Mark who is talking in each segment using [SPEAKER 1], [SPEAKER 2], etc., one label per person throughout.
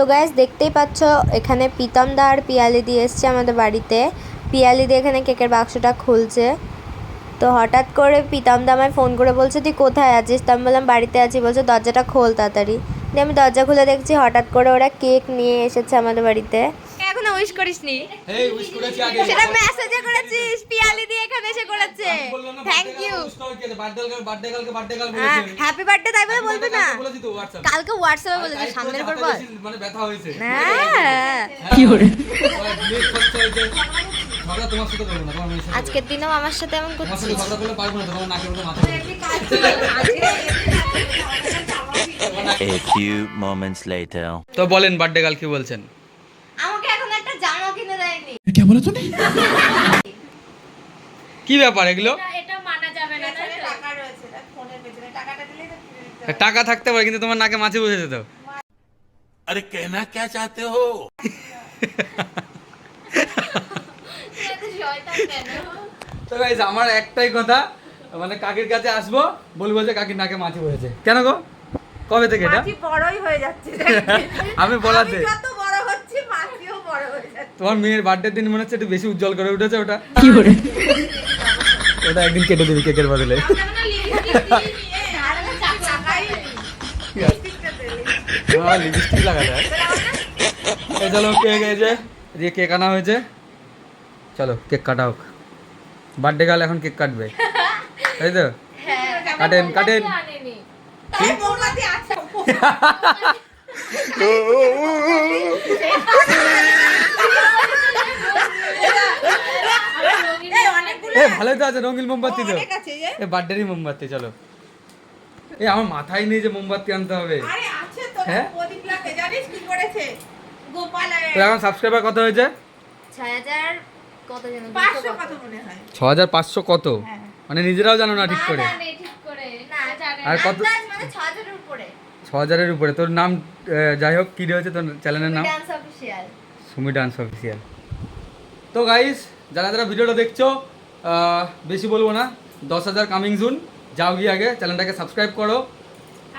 [SPEAKER 1] তো গাইস দেখতেই পাচ্ছ এখানে প্রীতম দা আর পিয়ালি দি এসছে আমাদের বাড়িতে। পিয়ালি দি এখানে কেকের বাক্সটা খুলছে। তো হঠাৎ করে প্রীতম দা আমায় ফোন করে বলছে তুই কোথায় আছিস? তো আমি বললাম বাড়িতে আছি। বলছে দরজাটা খোল তাড়াতাড়ি। দিয়ে আমি দরজা খুলে দেখছি হঠাৎ করে ওরা কেক নিয়ে এসেছে আমাদের বাড়িতে। এখনো উইশ করিসনি?
[SPEAKER 2] এই উইশ করেছি আগে।
[SPEAKER 1] সেটা মেসেজে করেছিস। পিয়ালি দি এখানে এসে করেছে। Thank you.
[SPEAKER 2] বার্থডে কাল বলেছে।
[SPEAKER 1] হ্যাপি বার্থডে তাই বলে বলবে না?
[SPEAKER 2] বলেছি তো হোয়াটসঅ্যাপ।
[SPEAKER 1] কালকে হোয়াটসঅ্যাপে বলেছি সামনের পর বল।
[SPEAKER 2] মানে ব্যথা হয়েছে।
[SPEAKER 1] হ্যাঁ।
[SPEAKER 2] কি করে? ঝগড়া তোমার সাথে করব না, তোমার মেয়ের সাথে।
[SPEAKER 1] আজকের দিনেও আমার সাথে এমন
[SPEAKER 2] তোমার
[SPEAKER 1] করছিস?
[SPEAKER 2] সাথে ঝগড়া করলে পারবো না, তোমার নাকের মধ্যে মাথা।
[SPEAKER 3] A few moments later.
[SPEAKER 2] তো বলেন বার্থডে কাল কি বলছেন?
[SPEAKER 1] আমাকে এখন একটা জামা কিনে দেয়নি।
[SPEAKER 2] কি বলে তুমি? কি ব্যাপার এগুলো?
[SPEAKER 1] এটা মানা যাবে না। টাকা রয়েছে ফোনের পেছনে, টাকাটা দিলেই তো কিনে দিতে হবে।
[SPEAKER 2] টাকা থাকতে পারে কিন্তু তোমার নাকে মাছি বসে যেত।
[SPEAKER 3] अरे कहना क्या चाहते हो?
[SPEAKER 2] তো গাইস আমার একটাই কথা, মানে কাকির কাছে আসবো, বলবো যে কাকির নাকে মাছি বসেছে। কেন গো? কবে থেকে এটা?
[SPEAKER 4] মাছি বড়ই হয়ে যাচ্ছে।
[SPEAKER 2] আমি বলাতে
[SPEAKER 4] যত বড় হচ্ছে মাছিও বড় হয়ে যাচ্ছে।
[SPEAKER 2] তোমার মেয়ের বার্থডে দিন মনে হচ্ছে একটু বেশি উজ্জ্বল করে উঠেছে ওটা। কি করে? ওটা একদিন কেটে দিবি কেকের বদলে। হ্যাঁ লিপস্টিক লাগা যায়। এই চলো কেক এই যে দিয়ে কেক আনা হয়েছে, চলো কেক কাটা হোক। বার্থডে গার্ল এখন কেক কাটবে, তাই তো? কাটেন কাটেন।
[SPEAKER 4] তাই মোমবাতি আছে। এই অনেকগুলো
[SPEAKER 2] এ ভালোই তো আছে, রঙিন মোমবাতি তো।
[SPEAKER 4] অনেক আছে যে।
[SPEAKER 2] এ বার্থডেরই মোমবাতি, চলো। এই আমার মাথায় নেই যে মোমবাতি আনতে হবে।
[SPEAKER 4] আরে আছে তো,
[SPEAKER 2] হ্যাঁ?
[SPEAKER 4] প্রদীপ লাগে জানিস কি করেছে? গোপাল
[SPEAKER 2] তো এখন সাবস্ক্রাইবার কত হয়েছে?
[SPEAKER 1] 6000 কত জানো?
[SPEAKER 4] 500 কত মনে হয়?
[SPEAKER 2] 6500 কত? মানে নিজেরাও জানো না ঠিক করে।
[SPEAKER 1] ঠিক করে না জানে
[SPEAKER 2] আর
[SPEAKER 1] না।
[SPEAKER 2] কত?
[SPEAKER 1] আন্দাজ মানে 6000 এর উপরে।
[SPEAKER 2] 6000 এর উপরে। তোর নাম যাই হোক কি রয়েছে তোর চ্যানেলের নাম?
[SPEAKER 1] Dance official.
[SPEAKER 2] Sumi dance official. তো গাইস যারা যারা ভিডিওটা দেখছো, বেশি বলবো না, 10,000 কামিং সুন। যাও গিয়ে আগে চ্যানেলটাকে সাবস্ক্রাইব করো।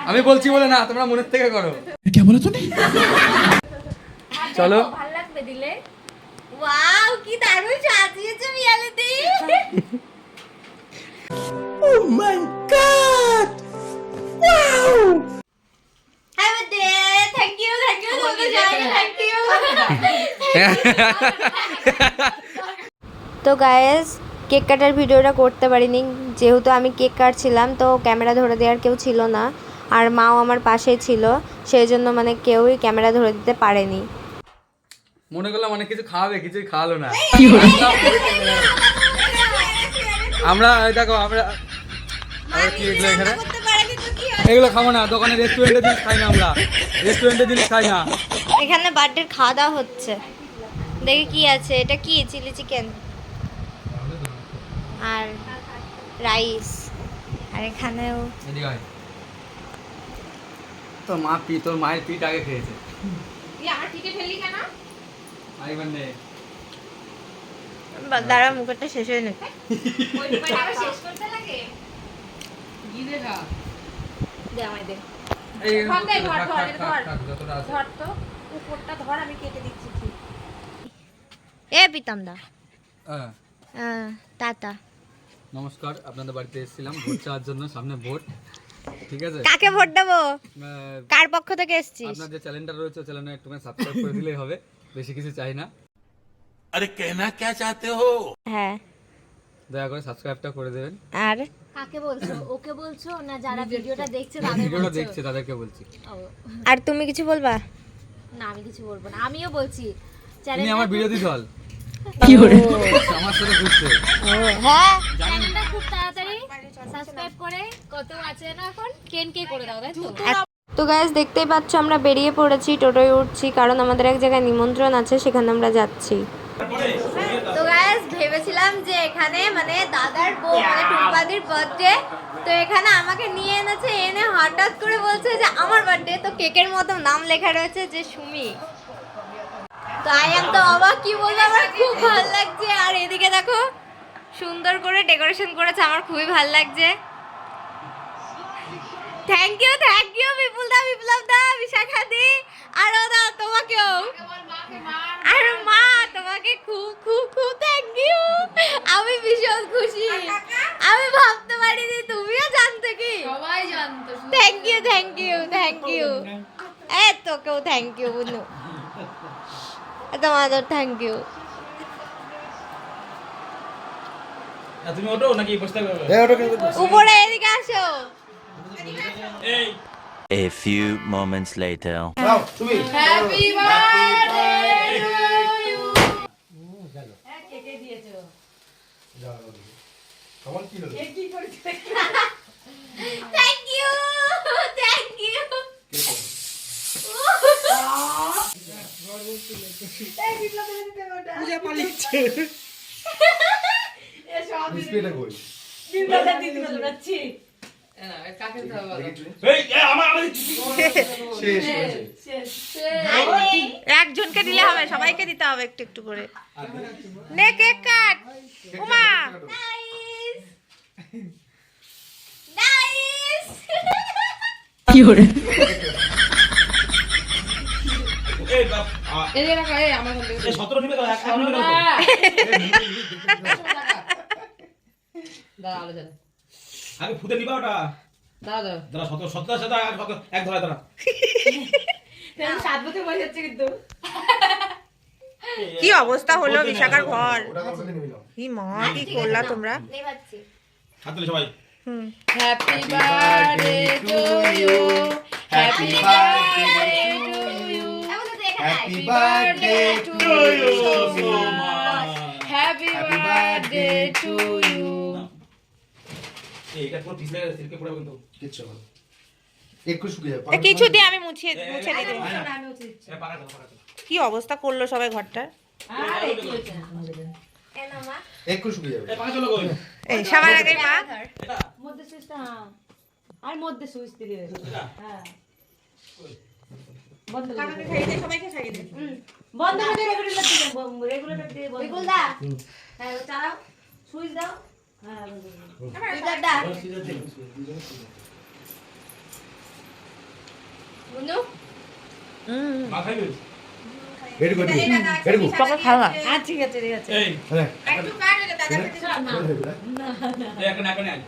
[SPEAKER 2] আমি বলছি বলে না, তোমরা মনের থেকে করো। কে বলে তুমি? চলো।
[SPEAKER 1] ভালো লাগবে দিলে। ওয়াও কি দারুণ সাজিয়েছে পিয়ালিদি।
[SPEAKER 3] Oh my God! Wow!
[SPEAKER 1] Happy day. Thank you বলতে চাই। Thank you. তো গাইস কেক কাটার ভিডিওটা করতে পারিনি, যেহেতু আমি কেক কাটছিলাম তো ক্যামেরা ধরে দেওয়ার কেউ ছিল না, আর মাও আমার পাশেই ছিল, সেই জন্য মানে কেউই ক্যামেরা ধরে দিতে পারেনি।
[SPEAKER 2] মনে করলাম অনেক কিছু খাওয়াবে, কিছুই খাওয়ালো না। আমরা এই দেখো আমরা কি এগুলো এখানে এগুলো খাবো না, দোকানে রেস্টুরেন্টের জিনিস খাই না, আমরা রেস্টুরেন্টের জিনিস খাই না।
[SPEAKER 1] এখানে বার্থডের খাওয়া দাওয়া হচ্ছে, দেখি কি আছে। এটা কি চিলি চিকেন আর রাইস, আর এখানেও
[SPEAKER 2] তোর মা তোর মায়ের পিঠ আগে খেয়েছে।
[SPEAKER 4] আমার টিকে ফেললি কেন?
[SPEAKER 1] দাঁড়া মুখটা শেষ হয়ে নে।
[SPEAKER 4] ওই ডিপার্টমেন্ট শেষ করতে লাগে। গিলে না। দে আমায় দে। ধর দে, ধর ধর তো। উপরটা ধর, আমি কেটে দিচ্ছি ঠিক।
[SPEAKER 1] এ পিতাম দা টাটা।
[SPEAKER 2] নমস্কার, আপনাদের বাড়িতে এসেছিলাম ভোট চাওয়ার জন্য, সামনে ভোট, ঠিক আছে?
[SPEAKER 1] কাকে ভোট দেবো? কার পক্ষ থেকে এসেছিস?
[SPEAKER 2] আপনার যে চ্যানেলটা রয়েছে চ্যানেলে একটু সাবস্ক্রাইব করে দিলেই হবে, বেশি কিছু চাই না।
[SPEAKER 3] अरे कहना क्या चाहते हो?
[SPEAKER 1] হ্যাঁ,
[SPEAKER 2] দয়া করে সাবস্ক্রাইবটা করে দেবেন।
[SPEAKER 1] আর
[SPEAKER 5] কাকে বলছো? ওকে বলছো না যারা ভিডিওটা দেখছে তাদের
[SPEAKER 2] ভিডিওটা
[SPEAKER 5] বলছো?
[SPEAKER 2] দেখছে তাদেরকে বলছি।
[SPEAKER 5] ও,
[SPEAKER 1] আর তুমি কিছু বলবা?
[SPEAKER 5] না আমি কিছু বলবো না, আমিও বলছি
[SPEAKER 2] তিনি আমার বিরোধী দল,
[SPEAKER 1] কি করে?
[SPEAKER 2] আমার সাথে ঘুরছে।
[SPEAKER 1] হ্যাঁ
[SPEAKER 5] চ্যানেলটা খুব তাড়াতাড়ি সাবস্ক্রাইব করে কত আছে না এখন 10K করে দাও, তাই তো?
[SPEAKER 1] তো গাইস দেখতেই পাচ্ছ আমরা বেরিয়ে পড়েছি, টোটোয় উঠছি, কারণ আমাদের এক জায়গায় নিমন্ত্রণ আছে, সেখানে আমরা যাচ্ছি। তো গাইস ভেবেছিলাম যে এখানে মানে দাদার বউ মানে টুম্পাদির বার্থডে, তো এখানে আমাকে নিয়ে এনেছে, এনে হঠাৎ করে বলছে যে আমার বার্থডে, তো কেকের মতো নাম লেখা রয়েছে যে সুমি। তো আই এম তো অবাক, কি বলবো, আমার খুব ভালো লাগছে। আর এদিকে দেখো সুন্দর করে ডেকোরেশন করেছে, আমার খুবই ভালো লাগছে। থ্যাংক ইউ বিপুল দা, বিপ্লব দা, বিশাখা দি, আর দা তোমাকেও। আর মা তোমাকে খুব খুব খুব থ্যাংক ইউ। আমি ভীষণ খুশি, আমি ভাবতে পারিনি তুমিও জানতে কি।
[SPEAKER 4] সবাই জানতো
[SPEAKER 1] thank you thank you thank you. এ তোকেও থ্যাংক ইউ বুনু, তোমাদের থ্যাংক ইউ।
[SPEAKER 2] তুমি ওঠো নাকি বসতে পারবে?
[SPEAKER 1] উপরে এদিকে আসো।
[SPEAKER 2] এই
[SPEAKER 3] A few moments later.
[SPEAKER 4] Happy birthday কে কে দিয়েছো
[SPEAKER 1] থ্যাংক ইউ থ্যাংক ইউ।
[SPEAKER 4] কাকে দাও বলো
[SPEAKER 1] একজনকে দিলে হবে, সবাইকে দিতে হবে একটু একটু করে। নে cake cut. Uma nice nice.
[SPEAKER 2] এই বাপ
[SPEAKER 4] এই যে রাখো এই আমার বন্ধু
[SPEAKER 2] 17 নিবে তো এক নিবে তো।
[SPEAKER 4] দাঁড়া আলোচনা
[SPEAKER 2] আগে ফুটে নিবা ওটা।
[SPEAKER 4] দাঁড়া দাঁড়া
[SPEAKER 2] দাঁড়া 17 সাথে এক ধরা দাঁড়া।
[SPEAKER 4] 7 বছর বয়স হচ্ছে কিন্তু
[SPEAKER 1] কি অবস্থা হলো বিশাখার ঘর। কি মা কি করলা তোমরা।
[SPEAKER 2] হাত তুলে সবাই।
[SPEAKER 4] Happy birthday to you happy birthday to you happy birthday to you happy birthday to you
[SPEAKER 2] এই এটা পুরো পিছলে সিলকে পুরো কিন্তু
[SPEAKER 6] কিচ্ছু হবে একটু শুকিয়ে যাবে
[SPEAKER 1] কিছু দিয়ে আমি মুছে মুছে দিই।
[SPEAKER 4] আমি উচিত
[SPEAKER 2] এ পারা দাও।
[SPEAKER 1] কি অবস্থা করলো সবাই ঘরটার।
[SPEAKER 4] আরে কি হচ্ছে
[SPEAKER 6] একটু শুকিয়ে যাবে
[SPEAKER 2] এ পাকা চলো কই।
[SPEAKER 1] এই সবার আগে মা।
[SPEAKER 2] এটা
[SPEAKER 4] মধ্যে সুইচটা আর মধ্যে সুইচ দিয়ে
[SPEAKER 2] এটা
[SPEAKER 4] হ্যাঁ বন্ধ করে
[SPEAKER 1] কাকাকে খাইয়ে দে, সবাইকে খাইয়ে দে।
[SPEAKER 4] বন্ধ করে রেগুলেটর দিয়ে রেগুলেটর দিয়ে বন্ধ
[SPEAKER 1] বিপুল দা
[SPEAKER 4] হ্যাঁ চালাও সুইচ দাও হ্যাঁ বন্ধ করো।
[SPEAKER 1] বিপুল দা বুনু
[SPEAKER 2] মা খাইবে।
[SPEAKER 6] এডি কই দিবি এডি কই
[SPEAKER 1] সবাই খাওয়া।
[SPEAKER 4] ঠিক আছে ঠিক আছে
[SPEAKER 2] এই
[SPEAKER 6] হ্যাঁ
[SPEAKER 1] একটু কাটে দে দাদা খেতে।
[SPEAKER 2] এই এখন এখন আয়।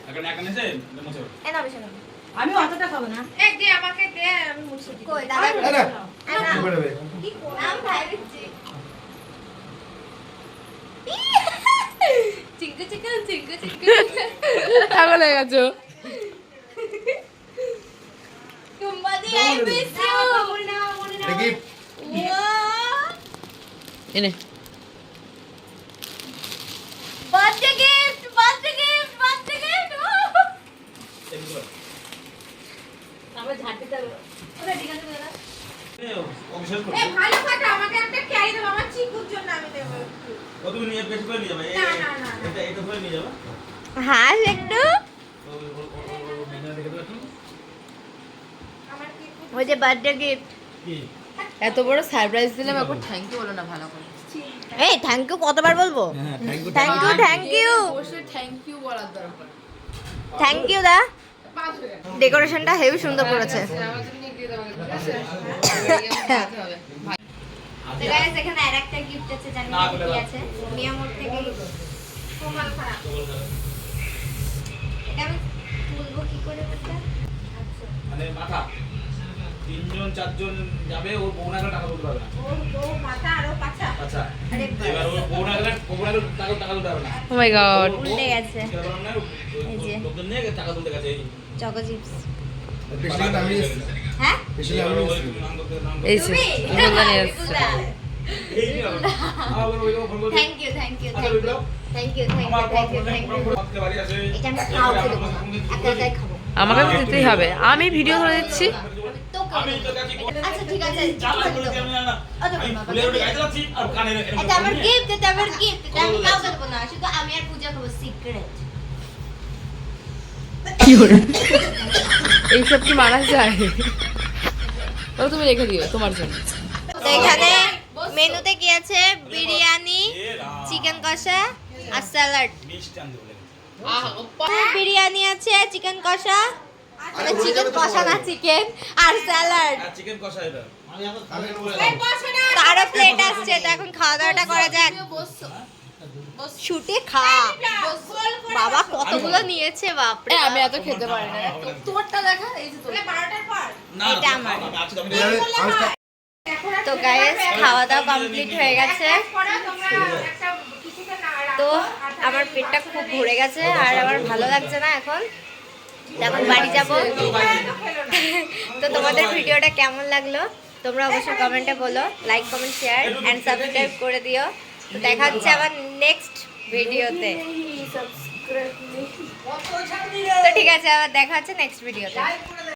[SPEAKER 2] এখন এখন এসে মুছে।
[SPEAKER 1] এ না বিশাখা
[SPEAKER 4] আমি অতটা খাবো না
[SPEAKER 1] এক দে আমাকে দে আমি মুছে দিই। কই দাদা
[SPEAKER 6] না না কি করবে
[SPEAKER 1] কি নাম ভাই দিচ্ছি। চিঙ্কু চিঙ্কু চিঙ্কু চিঙ্কু
[SPEAKER 4] পাগল হয়ে গেছো
[SPEAKER 1] কুম্বাদি আই মিস ইউ।
[SPEAKER 6] দেখি
[SPEAKER 4] এনে
[SPEAKER 1] birthday gift birthday gift birthday gift.
[SPEAKER 4] আমরা ঝাড়তে দেব ওটা ঠিক আছে দাদা
[SPEAKER 2] অবশেষ করো।
[SPEAKER 1] এ ভালো কথা আমাকে একটা ক্যারি দাও আমার চিকুর জন্য আমি দেব।
[SPEAKER 2] ও তুমি নিয়ে বেশি করে নিয়ে যাবে।
[SPEAKER 1] না, না, না, না।
[SPEAKER 2] এটা এটা ধরে নিয়ে যাবে।
[SPEAKER 1] হাস একটু
[SPEAKER 2] ও মেনা দেখে দাও একটু।
[SPEAKER 1] ওই যে বার্থডে গিফট।
[SPEAKER 2] কি?
[SPEAKER 4] এত বড় সারপ্রাইজ দিলাম একবার থ্যাংক ইউ বলো না ভালো করে
[SPEAKER 1] এই থ্যাংক ইউ কতবার বলবো।
[SPEAKER 2] হ্যাঁ thank you.
[SPEAKER 1] Thank you thank you
[SPEAKER 4] অবশ্যই থ্যাংক ইউ বলার দরকার
[SPEAKER 1] থ্যাংক ইউ দা। ডেকোরেশনটা হেভি সুন্দর করেছে।
[SPEAKER 4] আমার জন্য দিয়ে দাও আমাকে হবে
[SPEAKER 1] তো গাইস এখানে আরেকটা গিফট আছে জানি না কি আছে। মিয়ামোর থেকে কোমল খারাপ। এটা আমি তুলবো কি করে বলতে। আচ্ছা
[SPEAKER 2] মানে মাথা 3 জন 4 জন যাবে ওর বউনা গেলে টাকা তুলতে পারবে না।
[SPEAKER 1] ও মাথা আর ও পাছা।
[SPEAKER 2] আচ্ছা
[SPEAKER 1] আরে
[SPEAKER 2] এবার ওর বউনা গেলে টাকা তুলতে পারবে না।
[SPEAKER 4] ও মাই গড
[SPEAKER 1] উল্টে গেছে। এই যে।
[SPEAKER 2] লোকজন নিয়ে টাকা তুলতে গেছে এই।
[SPEAKER 1] Choco chips.
[SPEAKER 6] পেছনে আমি
[SPEAKER 1] হ্যাঁ
[SPEAKER 6] পেছনে আমি
[SPEAKER 4] এই
[SPEAKER 1] তুমি
[SPEAKER 4] বন্ধা নিয়ে
[SPEAKER 1] বিপুল দা।
[SPEAKER 2] এই নিয়ে আবার ওই ফোন করে
[SPEAKER 1] থ্যাংক ইউ থ্যাংক ইউ
[SPEAKER 2] আচ্ছা বিপ্লব
[SPEAKER 1] থ্যাংক ইউ
[SPEAKER 2] আমার
[SPEAKER 1] thank you
[SPEAKER 2] phone
[SPEAKER 1] thank you.
[SPEAKER 2] করতে বাড়ি আছে।
[SPEAKER 1] এটা আমি খাওয়াতে দেবো না। একা একাই খাবো।
[SPEAKER 4] আমাকে তো দিতেই হবে আমি ভিডিও করে দিচ্ছি
[SPEAKER 1] তোকে
[SPEAKER 2] আমি তো কাছে
[SPEAKER 1] আচ্ছা ঠিক আছে
[SPEAKER 2] চালা করে দিই আমি না। আমি ফুলের ওটা গাইতে যাচ্ছি আর কানে
[SPEAKER 1] এটা আমার গিফট এটা আমার গিফট এটা আমি কাউকে দেবো না শুধু আমি আর পূজা খাবো সিক্রেট।
[SPEAKER 4] এইসব কি মানা যায় ও তুমি রেখে দিও তোমার জন্য
[SPEAKER 1] তো এখানে মেনুতে কি আছে বিরিয়ানি চিকেন কষা আর স্যালাড।
[SPEAKER 2] মিষ্টি আনতে বলে।
[SPEAKER 1] বিরিয়ানি আছে, চিকেন কষা, মানে চিকেন কষা না চিকেন, আর স্যালাড।
[SPEAKER 2] চিকেন কষা এটা।
[SPEAKER 1] তারও প্লেট আসছে, তো এখন খাওয়া দাওয়াটা করা যাক। শুটে খা বাবা, কতগুলো নিয়েছে বাপরে।
[SPEAKER 4] আমি এত খেতে পারি না। তোরটা দেখা, এই যে তোর 12টার পর
[SPEAKER 1] এটা আমার। তো গাইস খাওয়া দাওয়া কমপ্লিট হয়ে গেছে, তো আমার পেটটা খুব ভরে গেছে আর আমার ভালো লাগছে না এখন, তো এখন বাড়ি যাব। তো তোমাদের ভিডিওটা কেমন লাগলো তোমরা অবশ্যই কমেন্টে বলো, like comment share and subscribe করে দিও। তো দেখা হচ্ছে আবার নেক্সট ভিডিওতে। তো ঠিক আছে, আবার দেখা হচ্ছে নেক্সট ভিডিওতে।